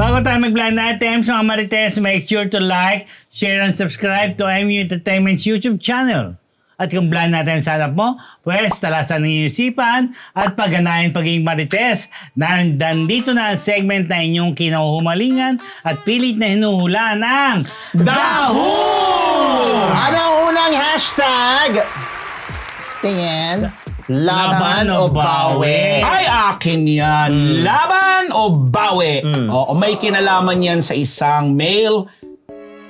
Bago tayo mag-blind items, mga Marites, make sure to like, share, and subscribe to MU Entertainment's YouTube channel. At kung blind items hanap mo, pwes talasan ng iyong isipan at pagganahin pagiging Marites. Nandito na ang segment na inyong kinahuhumalingan at pilit na hinuhula ng DAHU! Ano ang unang hashtag? Tingin. Laban o bawi? Ay, akin yan. Laban o bawi? Oo, may kinalaman yan sa isang male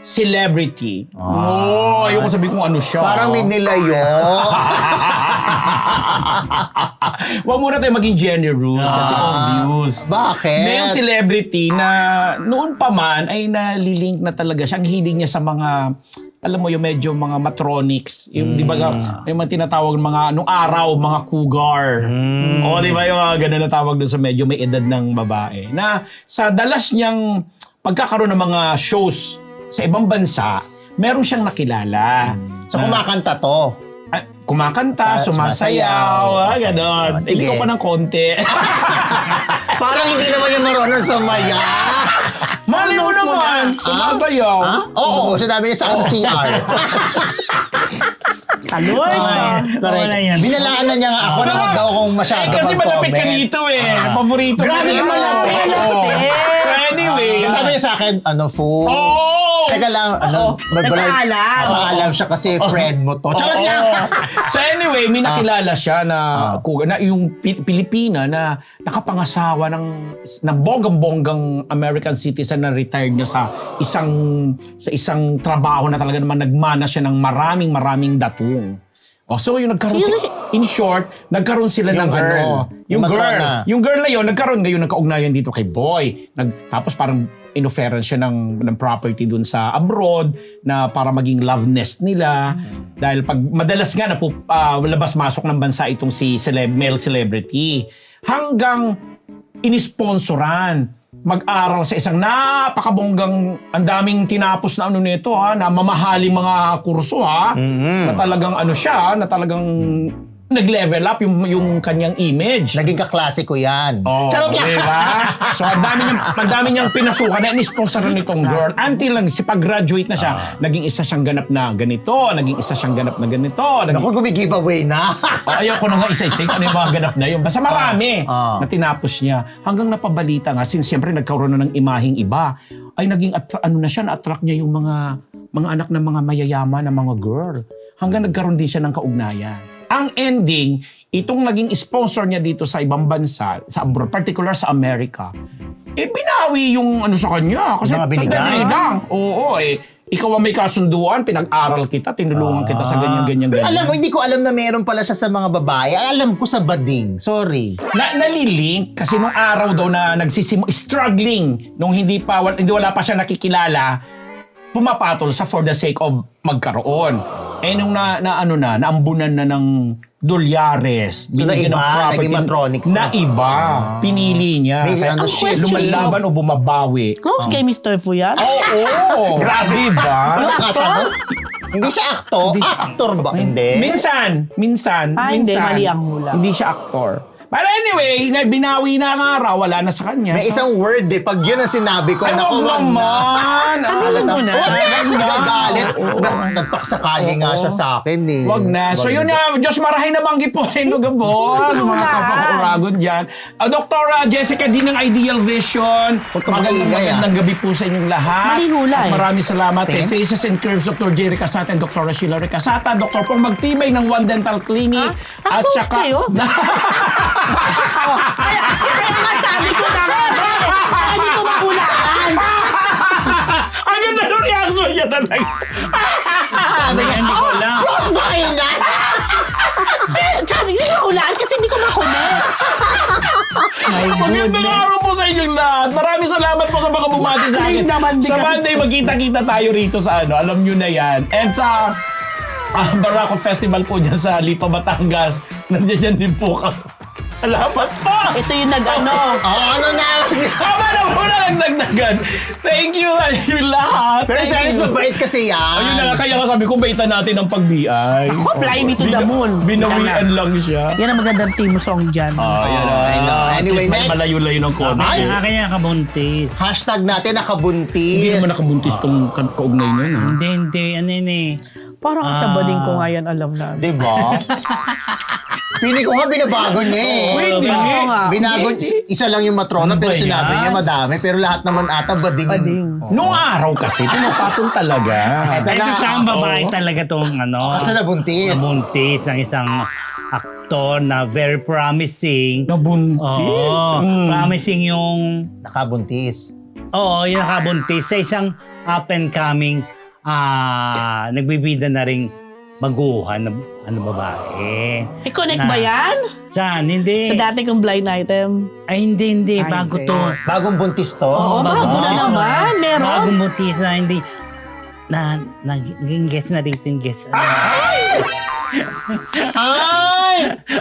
celebrity. Ayoko sabihin kung ano siya. Parang may nilayo. Huwag muna tayo maging generous kasi obvious. Bakit? Male celebrity na noon pa man ay nalilink na talaga siya. Ang hilig niya sa mga, alam mo yung medyo mga matronics. Yung, di ba, yung mga tinatawag mga, nung araw, mga cougar. O di ba yung mga ganun na tawag dun sa medyo may edad ng babae. Na sa dalas niyang pagkakaroon ng mga shows sa ibang bansa, meron siyang nakilala. So kumakanta to. Kumakanta, sumasayaw, gano'n. Sige. Iliko pa ng konti. Parang hindi naman yung marunong sumaya. Mali mo naman, sumasayaw. Ha? Oo, sinabi niya sa akin sa CR. Aloy! Correct. Binalaan na niya nga ako na wag daw akong masyado Kasi malapit ka mag-comment. dito eh. Paborito Grabe ko. yung malapit. So anyway. Sabi niya sa akin, fool? Oo! Teka lang, nagpaalam siya kasi friend mo to. Charot niya! So anyway, may nakilala siya na, na yung Pilipina na nakapangasawa ng bonggang-bonggang American citizen na retired niya sa isang trabaho na talaga naman nagmana siya ng maraming datung. So yung nagkaroon in short, nagkaroon sila Yung ng girl. yung Matrona. girl. Yung girl na yon nagkaroon ngayon nagkaugnayan dito kay Boy. Tapos parang inofferan siya ng property dun sa abroad na para maging love nest nila. Dahil pag madalas nga na labas-masok ng bansa itong si male celebrity. Hanggang inisponsoran mag-aral sa isang napakabonggang, ang daming tinapos na nito na mamahaling mga kurso na talagang na talagang nag-level up yung kanyang image. Naging kaklasiko yan. Charot lang! Diba? So, ang dami niyang pinasukan na in-sponsoran nitong girl. Until pag-graduate na siya, naging isa siyang ganap na ganito, naging isa siyang ganap na ganito. Ako gumi-giveaway na. Ayoko na nga isa-isa ano yung mga ganap na yun. Basta marami na tinapos niya. Hanggang napabalita nga, since siyempre nagkaroon na ng imaheng iba, ay naging na-attract niya yung mga anak ng mga mayayaman na mga girl. Hanggang nagkaroon din siya ng kaugnayan. Ang ending, itong naging sponsor niya dito sa ibang bansa, sa abroad, particular sa Amerika, binawi yung sa kanya. Kasi binigay? lang. Oo, ikaw ang may kasunduan, pinag-aral kita, tinulungan kita sa ganyan. Alam mo, hindi ko alam na meron pala siya sa mga babae. Ang alam ko sa bading. Sorry. Nalilink kasi nung araw daw na struggling, nung hindi wala pa siya nakikilala, pumapatol sa for the sake of magkaroon. Nung naambunan na ng dolyares, binigyan ng property, naging matronics na iba, pinili niya. Kaya lumalaban o bumabawi. Close kay Mr. Fu yan? Oo! Grabe ba? Yung actor? Hindi siya actor? Actor ba? Hindi. Minsan. Hindi, mali ang hula. Hindi siya actor. But anyway, binawi na nga raw, wala na sa kanya. May isang word pag yun ang sinabi ko, Ay, naku, wag wag na. naman. Sabihin mo na. Nagagalit. Nagpaksakali nga siya sa akin eh. Wag na. So yun na, Diyos marahin na banggit po sa Induga Boss, mga kapaka-uragon dyan. Dr. Jessica din ng Ideal Vision. Magandang gabi po sa inyong lahat. Mali hula At maraming salamat kay Faces and Curves, Dr. Jerry Casata and Dr. Sheila Ricasata. Dr. Pong Magtibay ng One Dental Clinic. At saka... Kaya nga sabi ko na nga, kaya hindi ko mahulaan. Ang ganda ng reaction niya talaga. Hindi ko alam. Close ba kayo na? Sabi ko, hindi ko mahulaan kasi hindi ko makulit. Magandang araw po sa inyong lahat. Maraming salamat po sa mga bumati sa akin. Sa Monday, magkita-kita tayo rito sa alam nyo na yan. And sa Barako Festival po dyan sa Lipa, Batangas. Nandiyan din po kami. Salamat po! Ito yung nag-ano. Ano na? Tama na muna nagdagdagan. Thank you, yung lahat. Pero in fairness, mabait kasi yan. Ayun na nga, kaya nga sabi ko, baitan natin ang pag-BI. Ako, fly me to the moon. Binawian lang siya. Yan ang magandang team song dyan. Ayan I know. Anyway, May next. malayo-layo ng konti. Ay, kaya kabuntis. Hashtag natin nakabuntis. Hindi naman nakabuntis tong kaugnay nun. Ha? Hindi, ano yun eh. Parang kasabading ko nga yan, alam na. Diba? Pili ko nga binabago niya eh. Pwede. Oo nga. Binago, isa lang yung matrona Ano pero ba sinabi yan? niya madami. Pero lahat naman ata bading. Bading. Noong araw kasi, pinapatol talaga. Ay, isang babae talaga tong ano. Kasi nabuntis. Nabuntis ang isang aktor na very promising. Nabuntis? Oo, promising yung... Nakabuntis. Oo, yung nakabuntis sa isang up and coming nagbibida na ring baguhan na babae. I-connect ba yan? Saan? Hindi. Sa dati kong blind item. Ay, hindi. Ay, Bago hindi. to. Bagong buntis to. Oo, bago na naman. Meron. Bagong buntis na hindi. Naging guest na rito yung guest. Ay!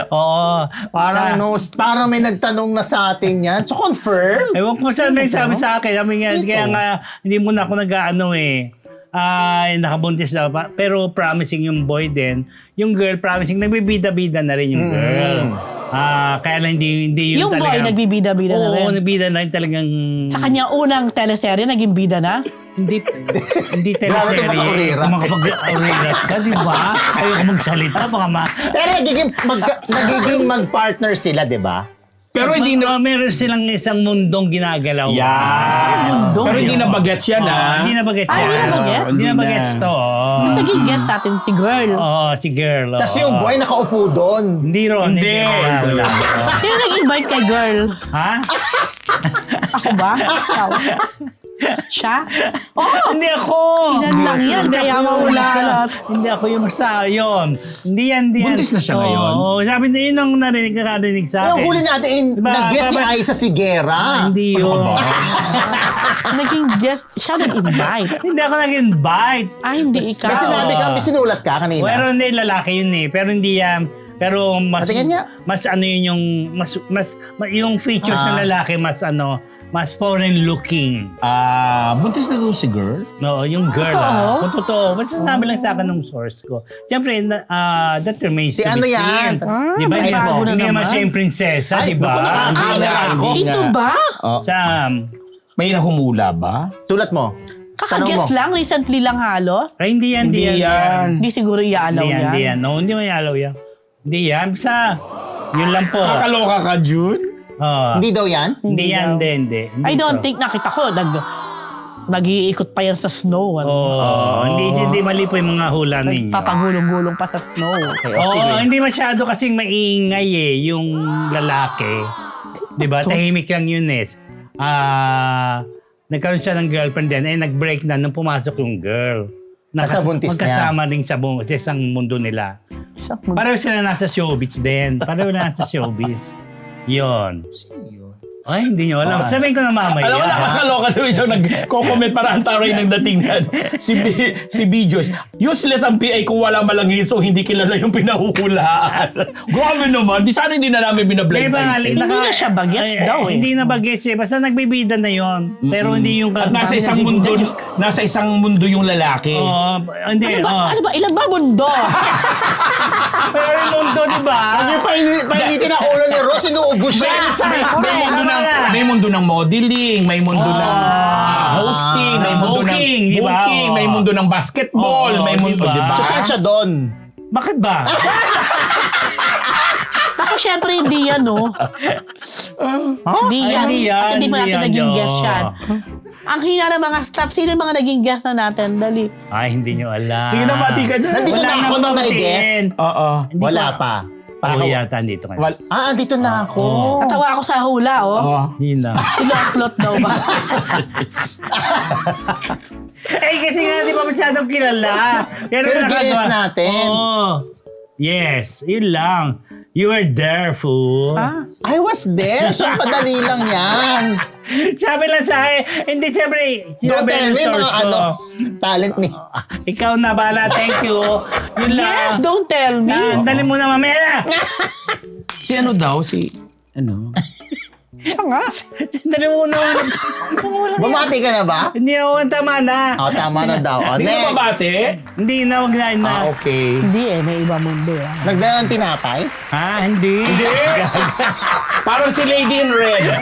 Oo. Parang parang may nagtanong na sa atin yan. So confirm. Ewan ko saan may sabi sa akin. Sabi nga, kaya nga, hindi muna ako nag-ano eh. Nakabuntis daw pa. Pero promising yung boy din. Yung girl promising, nagbibida-bida na rin yung girl. Kaya lang hindi yun Yung boy talaga. nagbibida-bida na rin. Oo, nagbida na rin talagang... Sa kanya unang teleserye, naging bida na. Hindi Grabe teleserye. ito makaurirat. Kung makapag-urirat ka, di ba? Ayoko magsalita, baka Pero nagiging mag-partner sila, di ba? Pero hindi na... meron silang isang mundong ginagalaw. Yan. mundo. Pero hindi na bagets yan, ha? Hindi na bagets Ay, yan. hindi na bagets? Hindi na bagets to. Mas naging guest natin si girl. Oo, si girl. oo. Tapos yung boy nakaupo doon. Hindi ron. Hindi. Wala. Sino nag-invite kay girl? Ha? Ako ba? Ikaw? Siya? Oh! Hindi ako. Ilan lang yan, Hindi kaya ako yung mawala isa. lahat. Hindi ako yung sa yun. Hindi yan. Buntis na siya ngayon? Oo, sabi na yun ang nakarinig sa akin. Yung huli natin, Diba, nag-guess si baba- Aiza Sigera. Hindi yun. Naging guest, siya nag-invite. Hindi ako nag-invite. Ah, hindi ikaw. Kasi sinabi ka, may sinulat ka kanina. Pero hindi, lalaki yun eh. Pero hindi yan. Pero mas Patingin nga. mas ano yun yung mas yung features ng lalaki mas foreign looking. Buntis na doon si girl? No, yung girl Totoo? Kung totoo. Basta sabi lang sa akin ng source ko. Siyempre, that remains Si to ano be yan? seen. Di ba? may Hindi bago na hindi naman naman. siya yung prinsesa, Ay, di ba? naku, nakakakala ako. Ito ba? Sam. May nahumula ba? Sulat mo. Kakaguess Tanong mo. lang, recently lang halos. Ay, hindi yan, Hindi yan. Hindi siguro iaalaw Hindi yan, yan. hindi yan. No, hindi mo ialaw yan. Hindi yan. Basta, yun lang po. Kakaloka ka, Jun? Hindi daw yan? Hindi yan, daw. hindi. I don't think nakita ko. Nag-iikot pa yan sa snow. Hindi mali po yung mga hula ninyo. Papagulong-gulong pa sa snow. Oo, hindi masyado kasing maingay yung lalaki. Di ba? Tahimik lang yun eh. Nagkaroon siya ng girlfriend din. Nag-break na nung pumasok yung girl. Kasabuntis niya. Magkasama rin sa isang mundo nila. Pareho sila nasa showbiz din. Pareho na nasa showbiz. Yun. Ay, hindi nyo alam. Sabihin ko na mamaya. Alam mo, nakakaloka daw isang nagko-comment para antaray ng datingan. Si Bijos. Useless ang PA kung wala malangin so hindi kilala yung pinahuhulaan. Grabe naman. Di sana hindi na namin binablind item. Hindi na siya bagets daw eh. Hindi na bagets eh. Basta nagbibida na yon. Pero hindi yung... At nasa isang mundo yung lalaki. Oo, hindi. Ano ba? Ilan ba mundo? Pero yung mundo, di ba? Yung painitin na ulo ni Rose, inuubos siya. May mundo ng modeling, may mundo ng hosting, may mundo ng booking, di ba? booking, may mundo ng basketball, Oo, may mundo, di ba? di ba? So saan siya doon? Bakit ba? Ako syempre hindi yan, no? Hindi Ay, yan. hindi yan, At hindi pa hindi natin yan, naging yo. guest yan. Ang hina ng mga staff, sino yung mga naging guest na natin? Dali. Ay, hindi nyo alam. Sige na, mati ka na. Nandito Wala na ako nang nung batiin. nai-guess. Oo. Wala pa. Oo, yata andito ka. Andito na ako. Natawa ako sa hula, oh. Oo. Yun lang. Sinuklot daw ba? Eh, kasi nga, di ba masyadong kilala? Pero guess natin. Oo. Yes, yun lang. You were there, fool. I was there. So padali lang yan. Sabi lang sa akin, hindi siyempre, Don't sinabi tell ng me source mga ko. talent ni... Ikaw na bala, thank you. Yun Yes, lang. don't tell me. Dali mo na mamaya na. Si ano daw? Si Ano? Siya nga. Sandali muna. Bumati ka na ba? Hindi ako, tama na. O, tama na daw. O, Hindi next. ka mabati? Hindi na, wag na. Okay. Hindi may iba mundo. Nagdala ng tinapay? Ha, hindi. Hindi. Parang si Lady in Red.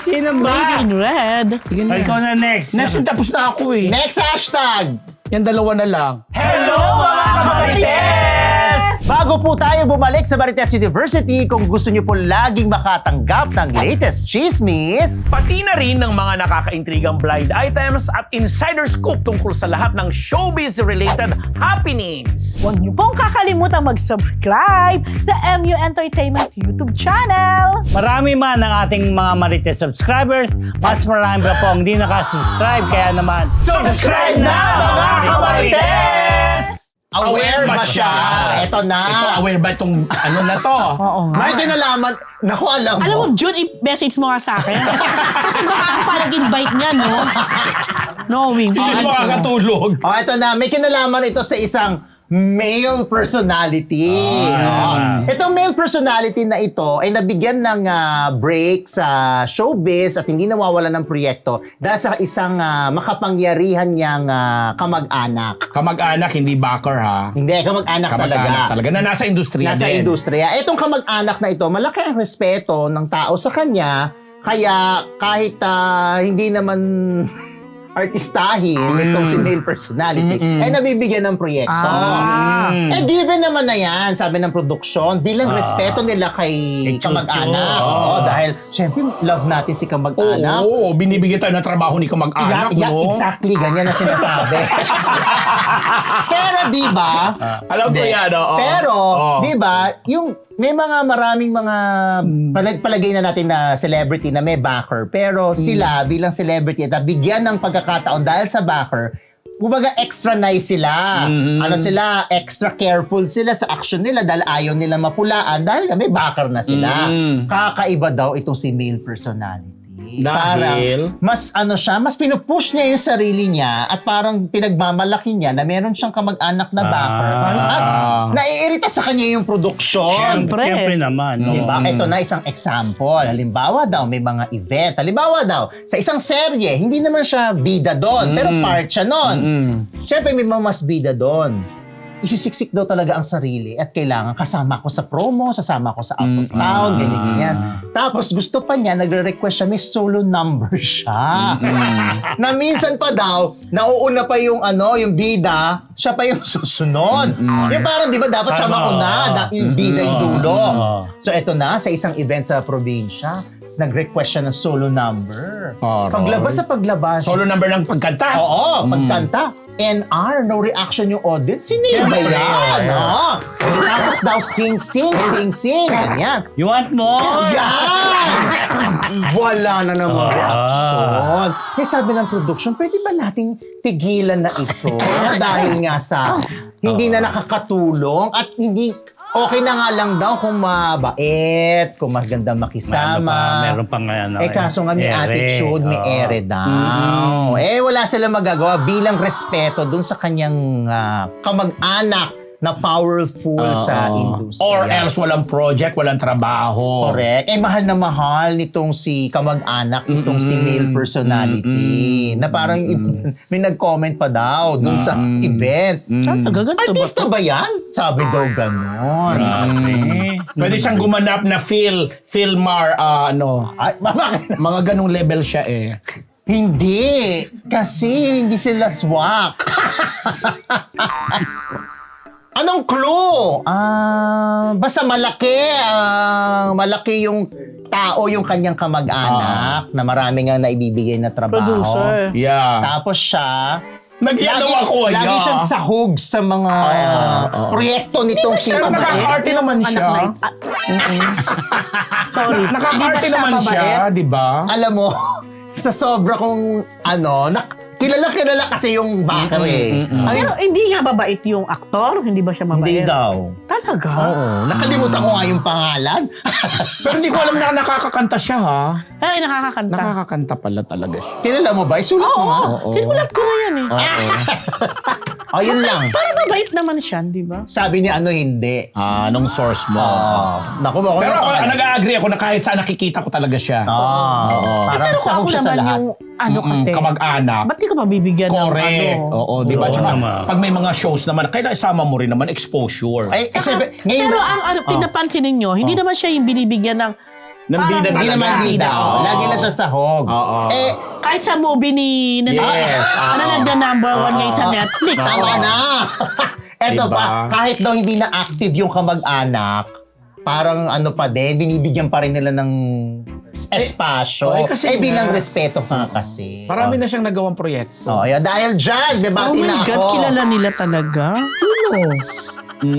Sino ba? Lady in red. Sige O, ikaw na next. Next, tapos na ako eh. Next hashtag! Yan dalawa na lang. Hello mga Kamarites! Bago po tayo bumalik sa Marites University, kung gusto niyo po laging makatanggap ng latest chismis, Pati na rin ng mga nakakaintrigang blind items at insider scoop tungkol sa lahat ng showbiz-related happenings. Huwag niyo pong kakalimutan mag-subscribe sa MU Entertainment YouTube channel. Marami man ang ating mga Marites subscribers, mas marami pa po ang hindi nakasubscribe. Kaya naman, subscribe na mga Kamarites! Aware ba siya? Ito na. Ito, aware ba itong ano na to? Oo nga. May kinalaman. Naku, alam mo. Alam mo, June, i-message mo nga sa akin. Kasi baka ako pa nag-invite niya, no? Knowing. Hindi mo makakatulog. O, ito na. May kinalaman ito sa isang male personality. Itong male personality na ito ay nabigyan ng break sa showbiz at hindi nawawala ng proyekto dahil sa isang makapangyarihan niyang kamag-anak. Kamag-anak, hindi backer ha. Hindi, kamag-anak talaga. Kamag-anak talaga. Na nasa industriya Nasa din. industriya. Itong kamag-anak na ito, malaki ang respeto ng tao sa kanya. Kaya kahit hindi naman artistahin itong si male personality, ay nabibigyan ng proyekto. Given naman na yan, sabi ng produksyon, bilang respeto nila kay kamag-anak. Oo, dahil, syempre, love natin si kamag-anak. Oo, binibigyan tayo ng trabaho ni kamag-anak, no? Exactly, ganyan na sinasabi. Pero di ba? Alam ko Hindi. yan, oo. Pero, Oo. di ba, yung may maraming mga palagay na natin na celebrity na may backer. Pero sila bilang celebrity at bigyan ng pagkakataon dahil sa backer, kumbaga extra nice sila. Ano sila, extra careful sila sa action nila dahil ayaw nila mapulaan dahil may backer na sila. Kakaiba daw itong si male personality. Dahil? Parang mas siya, mas pinupush niya yung sarili niya at parang pinagmamalaki niya na meron siyang kamag-anak na backer. At naiirita sa kanya yung produksyon. Siyempre naman. No? Diba? Ito na isang example. Halimbawa daw, may mga event. Halimbawa daw, sa isang serye, hindi naman siya bida doon, pero part siya doon. Siyempre, may mga mas bida doon. Isisiksik daw talaga ang sarili at kailangan kasama ko sa promo, sasama ko sa out of town, ganyan. Tapos gusto pa niya, nagre-request siya, may solo number siya. Na minsan pa daw, nauuna pa yung yung bida, siya pa yung susunod. Yung parang, di ba, dapat siya Tama. mauna, yung bida yung dulo. So eto na, sa isang event sa probinsya, nag-request siya ng solo number. Aray. Paglabas sa paglabas, Solo number ng pagkanta. oo, pagkanta. NR, no reaction yung audience. Sino ba yan? Oo. Tapos daw, sing. Ganyan. You want more? Yan! Wala na namang reaction. Kaya sabi ng production, pwede ba nating tigilan na ito? Dahil nga sa hindi na nakakatulong at hindi okay na nga lang daw kung mabait, kung maganda makisama. Meron pang Kaso nga may ere. attitude, may ere daw. Wala sila magagawa bilang respeto dun sa kanyang kamag-anak na powerful sa industriya. Or else walang project, walang trabaho. Correct. Mahal na mahal nitong si kamag-anak, itong si male personality. Na parang may nag-comment pa daw dun sa event. Nagaganto ba Artista ba yan? Sabi daw gano'n. Pwede siyang gumanap na Philmar, Ay, bakit? mga ganong level siya eh. Hindi. Kasi hindi sila swak. Anong clue? Basta malaki yung tao yung kanyang kamag-anak na marami nga naibibigay na trabaho. Producer. Yeah. Tapos siya, Nagyadaw ako. lagi yeah. siyang sahog sa mga proyekto nitong si Pero nakaka-arte naman siya. Sorry. Nakaka-arte naman siya, di ba? Alam mo, sa sobra kong kilala kasi yung backer eh. Ay, Pero hindi nga babait yung aktor? Hindi ba siya mabait? hindi daw. Talaga? Oo. Nakalimutan ko nga yung pangalan. Pero hindi ko alam na nakakakanta siya ha. Ay, nakakakanta. Nakakakanta pala talaga siya. Kilala mo ba? Isulat mo nga. Oo. Sinulat ko na yan eh. Oo. Yun lang. Parang mabait naman siya, di ba? Sabi niya hindi. Nung source mo. Naku, ako Pero ako, nag-agree ako na kahit saan nakikita ko talaga siya. Parang Pero kung sahog ako siya sa naman lahat. yung kasi, Kamag-anak. ba't di ka mabibigyan ng Correct. Oo, di ba? Oo Tsaka, naman. pag may mga shows naman, kailangan isama mo rin naman exposure. Ngayon, Pero ang pinapansin ninyo, hindi naman siya yung binibigyan ng Ng bida hindi talaga. naman bida. Oo. Lagi lang siya sahog. Oo. kahit sa movie ni Yes, nagda-number 1 ngayon sa Netflix. Tama na. Eto Diba? pa, kahit daw hindi na active yung kamag-anak, parang pa din, binibigyan pa rin nila ng espasyo. kasi bilang nga. respeto nga kasi. Marami na siyang nagawang proyekto. Ayan, dahil dyan, Oh debate na my ako. God, kilala nila talaga. Sino?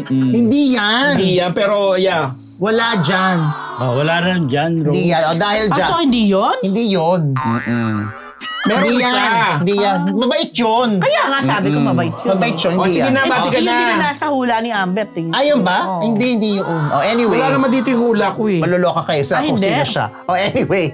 Hindi yan. Hindi yan, pero yeah. Wala dyan. Wala rin dyan, Ro. Hindi yan. Dahil dyan. So, hindi yun? Hindi yun. Meron Hindi isa. yan. Hindi yan. Mabait yun. Kaya nga sabi ko mabait yun. Mabait yun. Hindi sige yan. na, bati ka Yun na. din na nasa hula ni Ambet. Ayun ba? Oo. Hindi yun. Anyway. Wala naman dito yung hula ko eh. Maluloka kayo sa kung hindi. sino siya. Anyway.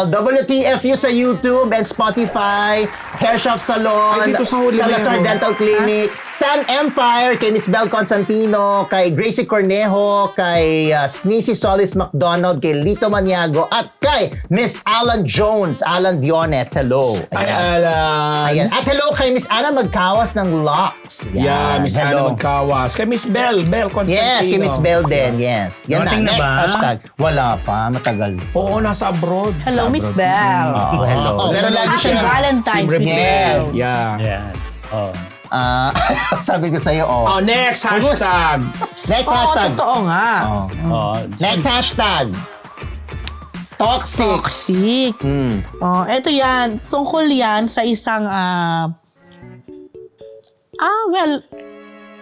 WTFU sa YouTube and Spotify, Hair Shop Salon, Ay, dito sa huli Salazar meron. Dental Clinic, Stan Empire, kay Miss Bel Constantino, kay Gracie Cornejo, kay Sneezy Solis McDonald, kay Lito Maniago, at kay Miss Alan Jones, Alan Diones. Hello. Ay, Ayan. alam. Ayan. At hello kay Miss Ana Magkawas ng Locks. Yeah, Miss Ana Hello. Magkawas. Kay Miss Bel Constantino. Yes, kay Miss Bel din. Yes. Yan Dumating na Next ba? hashtag. Wala pa. Matagal. Oo, nasa abroad. Hello, Miss Bell. Hello. Pero lagi Happy siya. Valentine's, Miss Yes. Bell. Yeah. Yan. Sabi ko sa'yo, Oh, next hashtag. Next Oo, hashtag. totoo nga. Next hashtag. Toxic. Toxic. Eto yan. Tungkol yan sa isang,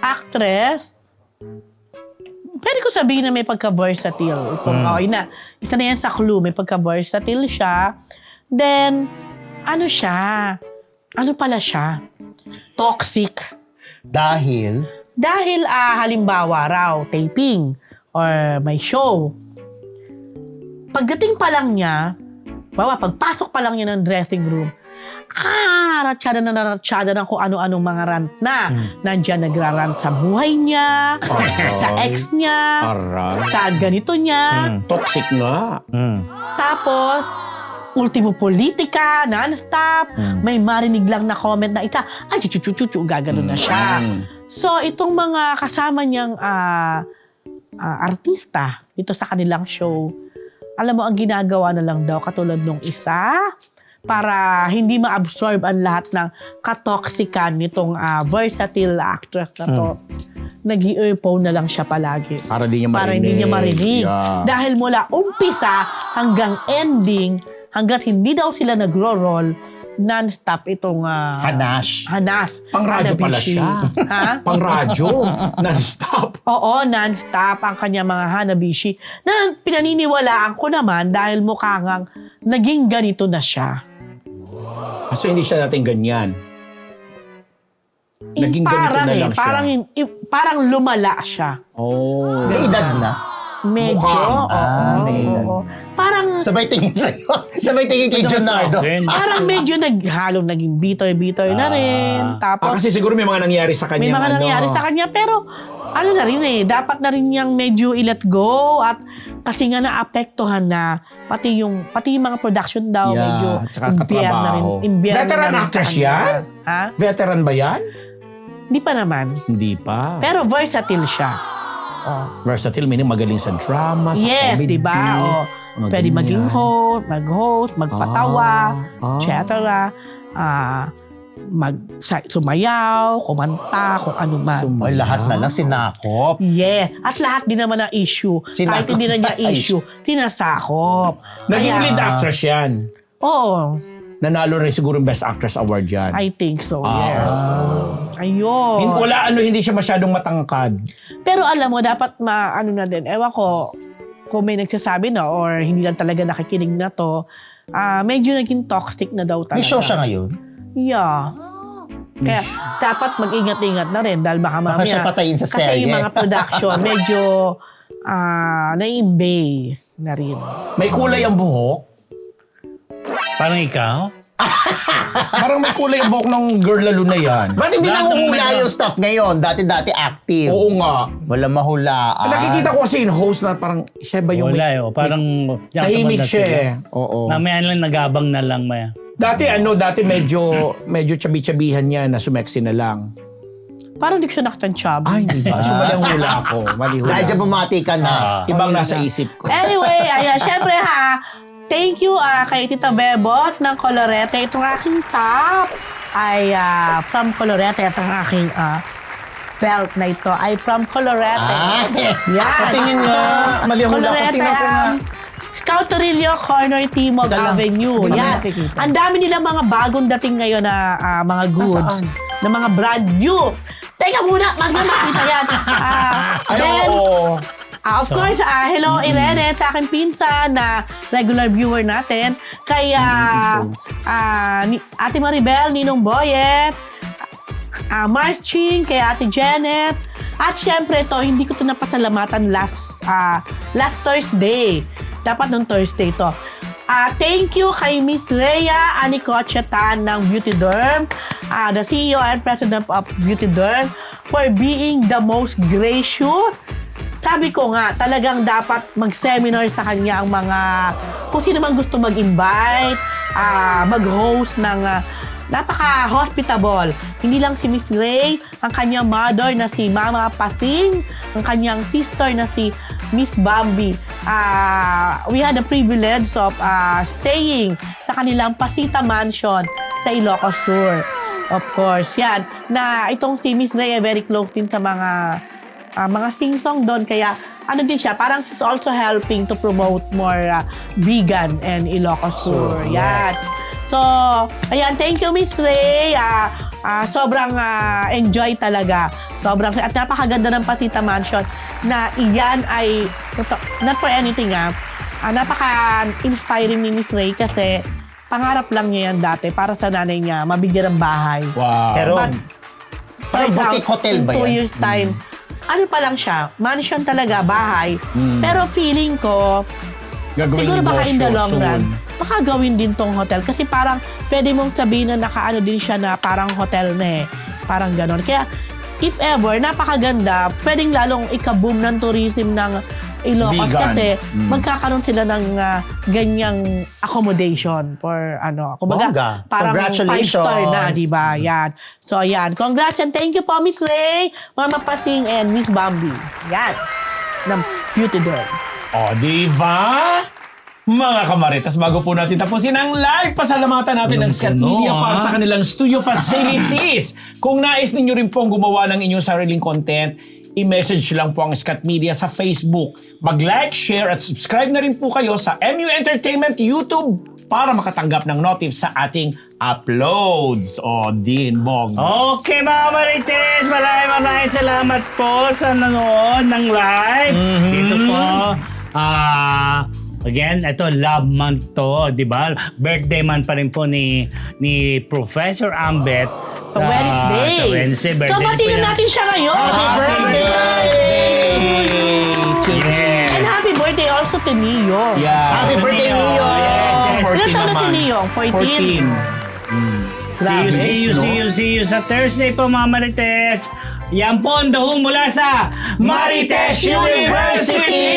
actress. Pwede ko sabihin na may pagka-versatile. Isa na yan sa clue. May pagka-versatile siya. Then, ano siya? Ano pala siya? Toxic. Dahil, Halimbawa raw, taping or may show. Pagdating pa lang niya, pagpasok pa lang niya ng dressing room, ratsyada ng kung ano-anong mga rant na. Nandiyan nagrarant sa buhay niya, sa ex niya, sa ganito niya. Toxic nga. Tapos, ultimo politika, non-stop. May marinig lang na comment na gaganon na siya. So, itong mga kasama niyang artista dito sa kanilang show, alam mo, ang ginagawa na lang daw, katulad nung isa, para hindi ma-absorb ang lahat ng katoksikan nitong versatile actress na to, nag-i-earphone na lang siya palagi. Para hindi niya marinig. Para hindi niya marinig. Yeah. Dahil mula umpisa hanggang ending, hanggat hindi daw sila nagro-roll, non-stop itong Hanash. Pang-radyo pala Hanabishi. siya. Ha? Pang-radyo. Non-stop. Oo, non-stop ang kanya mga Hanabishi. Na pinaniniwalaan ko naman dahil mukha ngang naging ganito na siya. So, hindi siya natin ganyan. Naging ganito Parang na lang siya. parang lumala siya. Oh. May edad na. Medyo. Mukhang. Oo. Parang Sabay tingin sa'yo. Sabay tingin kay Jonardo. parang medyo halong naging bitoy-bitoy na rin. Tapos Kasi siguro may mga nangyari sa kanya. may mga nangyari sa kanya, pero ano na rin dapat na rin niyang medyo i-let go at kasi nga naapektuhan na pati yung mga production daw medyo tsaka imbiyer na rin. katrabaho. Imbiyer Veteran na rin sa actress kanya. yan? Ha? Veteran ba yan? Hindi pa naman. Hindi pa. Pero versatile siya. Versatile, meaning magaling sa drama, sa Yes, comedy. di ba? Mga Pwede ganyan. maging mag-host, magpatawa, etc. Sumayaw, kumanta, kung ano man. Ay, lahat na lang sinakop. Yeah. At lahat din naman ng issue. Kahit hindi na niya issue, tinasakop. Naging Kaya- lead actress yan. Oo. Nanalo rin siguro yung Best Actress Award yan. I think so, yes. Ayun. Hindi siya masyadong matangkad. Pero alam mo, dapat na din. Ewan ko, kung may nagsasabi na or hindi lang talaga nakikinig na to, medyo naging toxic na daw talaga. May show siya ngayon. Yeah. Kaya dapat mag-ingat-ingat na rin dahil baka mamaya. siya patayin sa Kasi serye. yung mga production, medyo na-imbay na rin. May kulay ang buhok. Parang ikaw? Parang may kulay buhok ng girl lalo na yan. Ba't hindi Lahat ng nanguhula mga- yung stuff ngayon? Dati active. Oo nga. Wala mahulaan. Nakikita ko kasi yung host na parang siya ba yung Wala eh. Parang diyan sa tahimik banda siya sila. eh. Oo. Mamaya lang nagabang na lang maya. Dati medyo chabi-chabihan niya na sumeksi na lang. Parang di ko siya nakatan-chub. Ay, hindi ba? So, mali ang hula ko. Mali hula. Dahil dyan bumati ka na. Ibang nasa isip ko. Anyway, ayan, syempre ha, thank you kay Tita Bebot ng Colorete. Itong aking top ay from Colorete. Itong aking belt na ito ay from Colorete. Yan. Patingin nga. Mali ang hula ko. Colorete, Tingnan ko nga. Scouterillo Corner Timog Teka lang. Avenue. Hindi ko Yan. nakikita. Ang dami nilang mga bagong dating ngayon na mga goods. Saan? Na mga brand new. Teka muna, makita yan. Ay, Then, oo. of course, hello Irene, sa aking pinsan na regular viewer natin. Kay Ate Maribel, Ninong Boyet, Mars Ching, kay Ate Janet. At syempre to, hindi ko to napasalamatan last Thursday. Dapat nung Thursday to. Thank you kay Miss Rhea Anicochetan ng Beauty Derm, the CEO and President of Beauty Derm, for being the most gracious. Sabi ko nga, talagang dapat mag-seminar sa kanya ang mga, kung sino man gusto mag-invite, mag-host ng napaka-hospitable. Hindi lang si Miss Ray, ang kanyang mother na si Mama Pasing, ang kanyang sister na si Miss Bambi. We had the privilege of staying sa kanilang Pasita Mansion sa Ilocos Sur. Of course, yan. Na itong si Miss Ray ay very close din sa mga sing-song doon. Kaya ano din siya, parang she's also helping to promote more vegan and Ilocos Sur. Yan. So, ayan, thank you Miss Ray. Sobrang enjoy talaga. Sobrang, at napakaganda ng Pasita Mansion na iyan ay, not for anything napaka-inspiring ni Miss Ray kasi pangarap lang niya yan dati para sa nanay niya, mabigyan ng bahay. Wow. Pero, But, parang boutique hotel ba in 2 yan? years time, ano pa lang siya, mansion talaga, bahay. Pero feeling ko, Gagawin siguro baka in the negosyo long run, soon. baka gawin din tong hotel. Kasi parang pwede mong sabihin na nakaano din siya na parang hotel na eh. Parang ganon. Kaya if ever, napakaganda, pwedeng lalong ikaboom ng tourism ng Ilocos Vegan. kasi magkakaroon sila ng ganyang accommodation for kumbaga Bongga. parang 5 Congratulations. star na, di ba? Yan. So, ayan. Congrats and thank you po, Miss Ray, Mama Pasing, and Miss Bambi. Yan. Ng Beauty Derm. O, diba? Mga kamaritas, bago po natin tapusin ang live, pasalamatan natin ng Scat Media para sa kanilang studio facilities. Kung nais ninyo rin pong gumawa ng inyong sariling content, i-message lang po ang Scat Media sa Facebook. Mag-like, share at subscribe na rin po kayo sa MU Entertainment YouTube para makatanggap ng notif sa ating uploads. O, Din Bog. Okay mga Marites, maraming salamat po sa nanood ng live. Dito po, again, ito love month to, di ba? Birthday month pa rin po ni Professor Ambet. Sa Wednesday. Sa Wednesday, birthday So, niya po batiin yan. natin siya ngayon. Happy Yes. And happy birthday also to Neo. Yeah. Happy birthday, Neo! Yes. Ilan taon na si 14 Neo? 14? 14. Grabe. See you sa Thursday po mga Marites. Yan po ang dahong mula sa Marites University!